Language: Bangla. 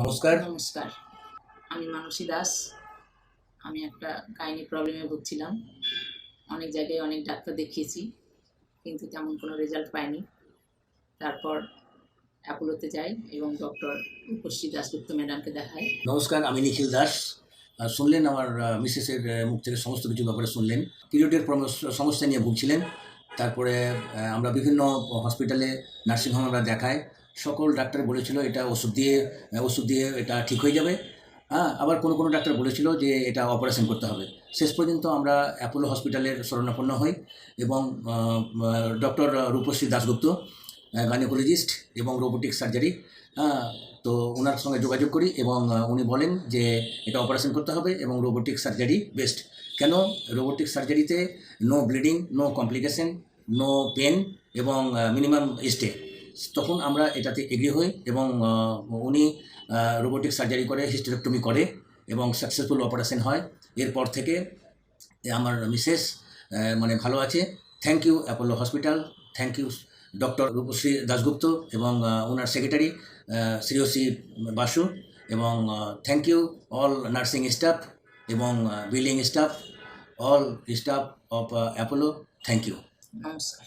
নমস্কার। নমস্কার। আমি মানসী দাস। আমি একটা গাইনি প্রবলেমে ভুগছিলাম। অনেক জায়গায় অনেক ডাক্তার দেখিয়েছি, কিন্তু তেমন কোনো রেজাল্ট পাইনি। তারপর অ্যাপোলোতে যাই এবং ডক্টর রূপশ্রী দাশগুপ্ত ম্যাডামকে দেখাই। নমস্কার, আমি নিখিল দাস। শুনলেন আমার মিসেসের মুখ থেকে সমস্ত কিছু ব্যাপারে শুনলেন। পিরিয়ডের সমস্যা নিয়ে ভুগছিলেন। তারপরে আমরা বিভিন্ন হসপিটালে, নার্সিংহোমে আমরা দেখাই। সকল ডাক্তার বলেছিল এটা ওষুধ দিয়ে এটা ঠিক হয়ে যাবে। আবার কোনো ডাক্তার বলেছিল যে এটা অপারেশন করতে হবে। শেষ পর্যন্ত আমরা অ্যাপোলো হসপিটালের শরণাপন্ন হই এবং ডক্টর রূপশ্রী দাশগুপ্ত, গাইনোকোলজিস্ট এবং রোবোটিক সার্জারি, তো ওনার সঙ্গে যোগাযোগ করি এবং উনি বলেন যে এটা অপারেশন করতে হবে এবং রোবোটিক সার্জারি বেস্ট। কেন? রোবোটিক সার্জারিতে no bleeding, no complication, no pain এবং মিনিমাম স্টে। তখন আমরা এটাতে এগ্রি হই এবং উনি রোবোটিক সার্জারি করে, হিস্টেরেক্টমি করে এবং সাকসেসফুল অপারেশন হয়। এরপর থেকে আমার মিসেস মানে ভালো আছে। Thank you Apollo hospital, thank you doctor Rupashree Dasgupta এবং ওনার সেক্রেটারি শ্রেয়সী বাসু, এবং thank you all nursing staff এবং billing staff, all staff of Apollo. Thank you. নমস্কার।